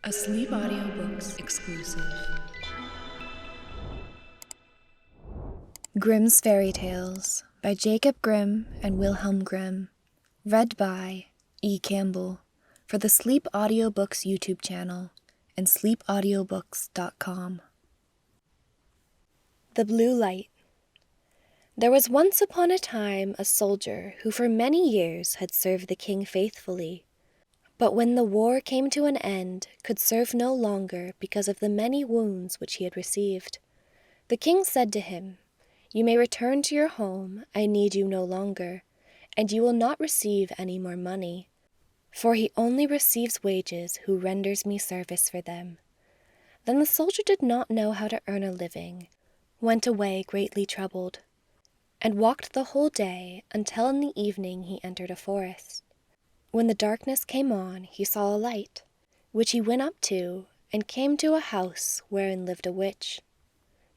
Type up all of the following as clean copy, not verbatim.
A Sleep Audiobooks exclusive. Grimm's Fairy Tales by Jacob Grimm and Wilhelm Grimm. Read by E. Campbell for the Sleep Audiobooks YouTube channel and sleepaudiobooks.com. The Blue Light. There was once upon a time a soldier who for many years had served the king faithfully, but when the war came to an end, could serve no longer because of the many wounds which he had received. The king said to him, "You may return to your home, I need you no longer, and you will not receive any more money, for he only receives wages who renders me service for them." Then the soldier did not know how to earn a living, went away greatly troubled, and walked the whole day until in the evening he entered a forest. When the darkness came on, he saw a light, which he went up to, and came to a house wherein lived a witch.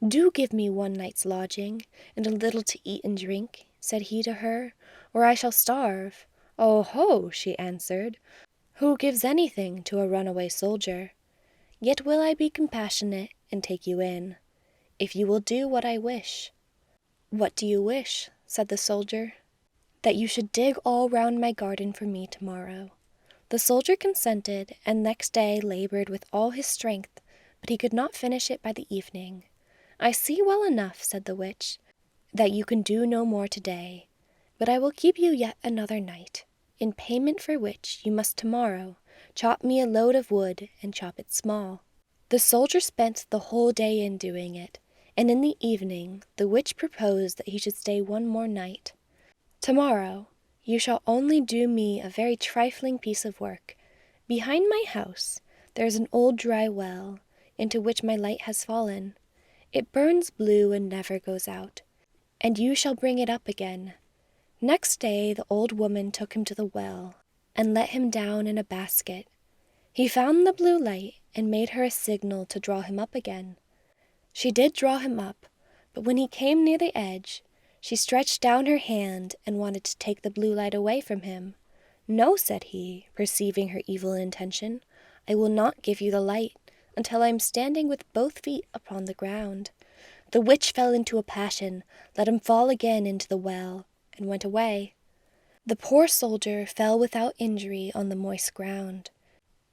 "Do give me one night's lodging, and a little to eat and drink," said he to her, "or I shall starve." "Oh ho," she answered, "who gives anything to a runaway soldier? Yet will I be compassionate and take you in, if you will do what I wish." "What do you wish?" said the soldier. "That you should dig all round my garden for me tomorrow." The soldier consented, and next day labored with all his strength, but he could not finish it by the evening. "I see well enough," said the witch, "that you can do no more today, but I will keep you yet another night, in payment for which you must tomorrow chop me a load of wood and chop it small." The soldier spent the whole day in doing it, and in the evening the witch proposed that he should stay one more night. "Tomorrow you shall only do me a very trifling piece of work. Behind my house there is an old dry well, into which my light has fallen. It burns blue and never goes out, and you shall bring it up again." Next day the old woman took him to the well, and let him down in a basket. He found the blue light, and made her a signal to draw him up again. She did draw him up, but when he came near the edge, she stretched down her hand and wanted to take the blue light away from him. "No," said he, perceiving her evil intention, "I will not give you the light until I am standing with both feet upon the ground." The witch fell into a passion, let him fall again into the well, and went away. The poor soldier fell without injury on the moist ground,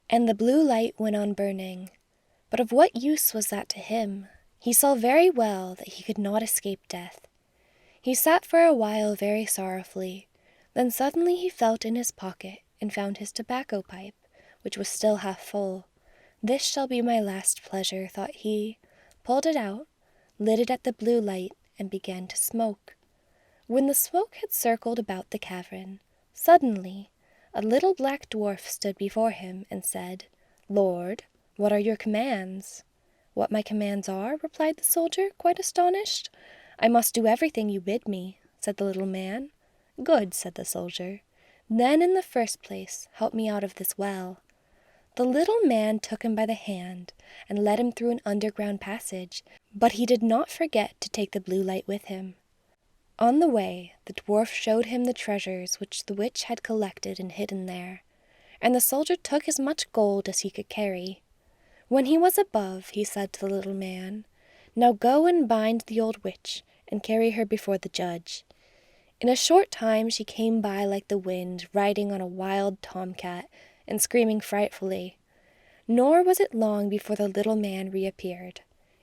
and the blue light went on burning. But of what use was that to him? He saw very well that he could not escape death. He sat for a while very sorrowfully. Then suddenly he felt in his pocket and found his tobacco pipe, which was still half full. "This shall be my last pleasure," thought he, pulled it out, lit it at the blue light, and began to smoke. When the smoke had circled about the cavern, suddenly a little black dwarf stood before him and said, "Lord, what are your commands?" "What my commands are?" replied the soldier, quite astonished. "I must do everything you bid me," said the little man. "Good," said the soldier. "Then in the first place help me out of this well." The little man took him by the hand and led him through an underground passage, but he did not forget to take the blue light with him. On the way, the dwarf showed him the treasures which the witch had collected and hidden there, and the soldier took as much gold as he could carry. When he was above, he said to the little man, "Now go and bind the old witch, and carry her before the judge." In a short time she came by like the wind, riding on a wild tomcat, and screaming frightfully. Nor was it long before the little man reappeared.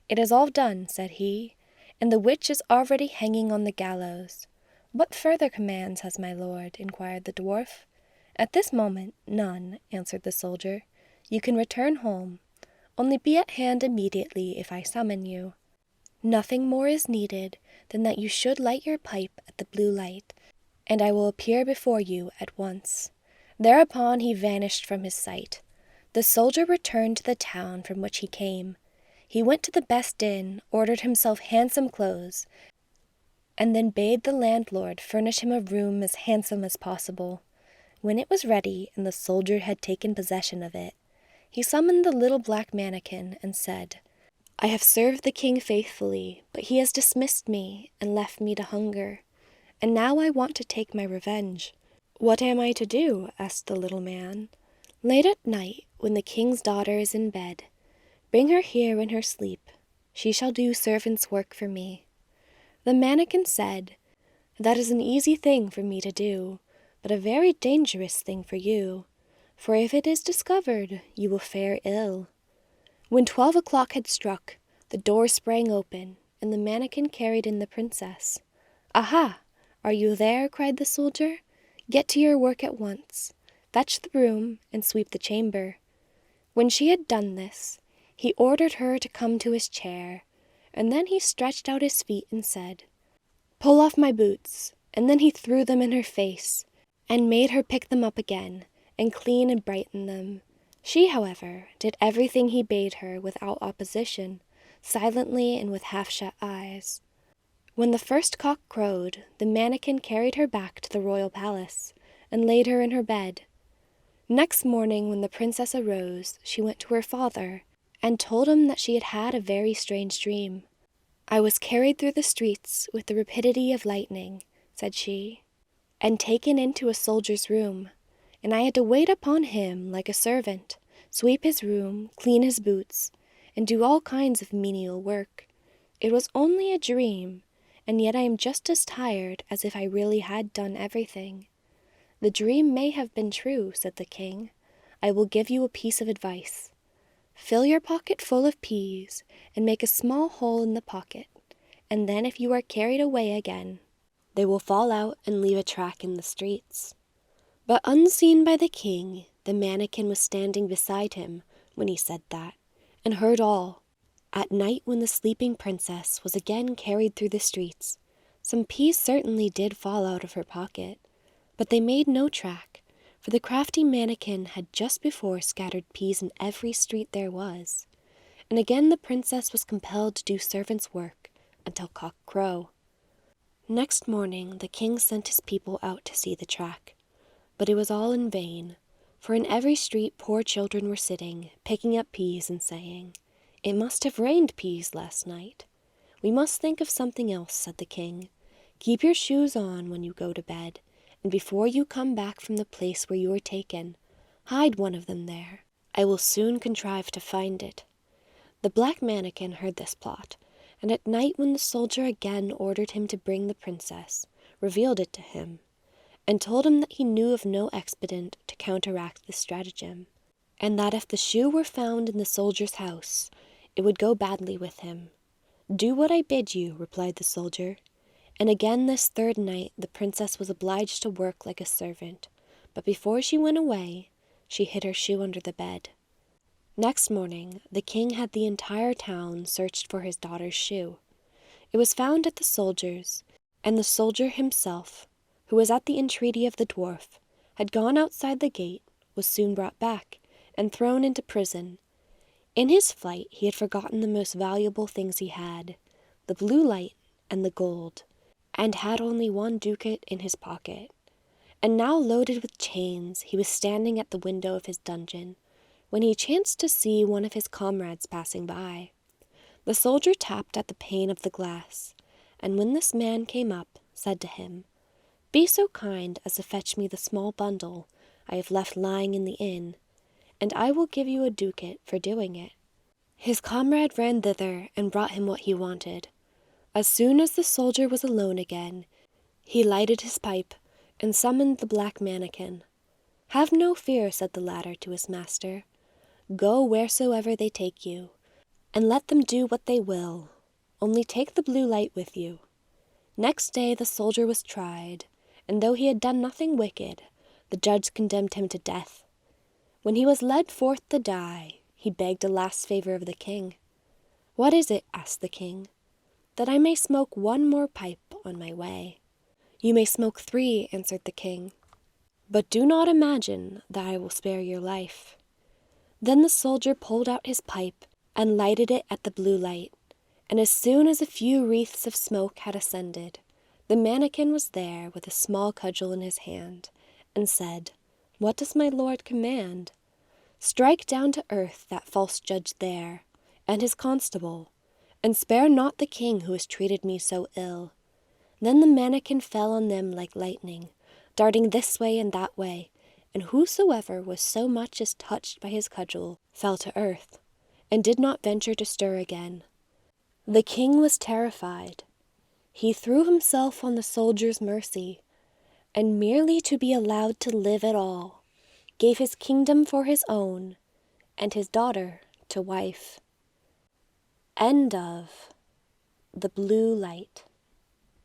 "It is all done," said he, "and the witch is already hanging on the gallows." "What further commands has my lord?" inquired the dwarf. "At this moment, none," answered the soldier. "You can return home. Only be at hand immediately if I summon you. Nothing more is needed than that you should light your pipe at the blue light, and I will appear before you at once." Thereupon he vanished from his sight. The soldier returned to the town from which he came. He went to the best inn, ordered himself handsome clothes, and then bade the landlord furnish him a room as handsome as possible. When it was ready, and the soldier had taken possession of it, he summoned the little black mannikin and said, "I have served the king faithfully, but he has dismissed me and left me to hunger, and now I want to take my revenge." "What am I to do?" asked the little man. Late at night, when the king's daughter is in bed, bring her here in her sleep. She shall do servant's work for me." The mannikin said, "That is an easy thing for me to do, but a very dangerous thing for you, for if it is discovered, you will fare ill." When 12 o'clock had struck, the door sprang open, and the mannikin carried in the princess. "Aha! Are you there?" cried the soldier. "Get to your work at once. Fetch the broom and sweep the chamber." When she had done this, he ordered her to come to his chair, and then he stretched out his feet and said, "Pull off my boots," and then he threw them in her face, and made her pick them up again, and clean and brighten them. She, however, did everything he bade her without opposition, silently and with half-shut eyes. When the first cock crowed, the mannikin carried her back to the royal palace, and laid her in her bed. Next morning, when the princess arose, she went to her father, and told him that she had had a very strange dream. "I was carried through the streets with the rapidity of lightning," said she, "and taken into a soldier's room, and I had to wait upon him like a servant, sweep his room, clean his boots, and do all kinds of menial work. It was only a dream, and yet I am just as tired as if I really had done everything." "The dream may have been true," said the king. "I will give you a piece of advice. Fill your pocket full of peas, and make a small hole in the pocket, and then if you are carried away again, they will fall out and leave a track in the streets." But unseen by the king, the mannikin was standing beside him when he said that, and heard all. At night, when the sleeping princess was again carried through the streets, some peas certainly did fall out of her pocket, but they made no track, for the crafty mannikin had just before scattered peas in every street there was. And again the princess was compelled to do servant's work until cock-crow. Next morning the king sent his people out to see the track, but it was all in vain, for in every street poor children were sitting, picking up peas and saying, "It must have rained peas last night." "We must think of something else," said the king. "Keep your shoes on when you go to bed, and before you come back from the place where you were taken, hide one of them there. I will soon contrive to find it." The black mannikin heard this plot, and at night when the soldier again ordered him to bring the princess, revealed it to him, and told him that he knew of no expedient to counteract this stratagem, and that if the shoe were found in the soldier's house, it would go badly with him. "Do what I bid you," replied the soldier. And again this third night the princess was obliged to work like a servant, but before she went away, she hid her shoe under the bed. Next morning the king had the entire town searched for his daughter's shoe. It was found at the soldier's, and the soldier himself, who was at the entreaty of the dwarf, had gone outside the gate, was soon brought back, and thrown into prison. In his flight he had forgotten the most valuable things he had, the blue light and the gold, and had only 1 ducat in his pocket. And now loaded with chains, he was standing at the window of his dungeon, when he chanced to see one of his comrades passing by. The soldier tapped at the pane of the glass, and when this man came up, said to him, "Be so kind as to fetch me the small bundle I have left lying in the inn, and I will give you a ducat for doing it." His comrade ran thither and brought him what he wanted. As soon as the soldier was alone again, he lighted his pipe and summoned the black mannikin. "Have no fear," said the latter to his master. "Go wheresoever they take you, and let them do what they will. Only take the blue light with you." Next day the soldier was tried, and though he had done nothing wicked, the judge condemned him to death. When he was led forth to die, he begged a last favor of the king. "What is it?" asked the king. "That I may smoke 1 more pipe on my way." "You may smoke 3, answered the king. "But do not imagine that I will spare your life." Then the soldier pulled out his pipe and lighted it at the blue light, and as soon as a few wreaths of smoke had ascended, the mannikin was there with a small cudgel in his hand, and said, "What does my lord command?" "Strike down to earth that false judge there, and his constable, and spare not the king who has treated me so ill." Then the mannikin fell on them like lightning, darting this way and that way, and whosoever was so much as touched by his cudgel fell to earth, and did not venture to stir again. The king was terrified. He threw himself on the soldier's mercy, and merely to be allowed to live at all, gave his kingdom for his own, and his daughter to wife. End of The Blue Light.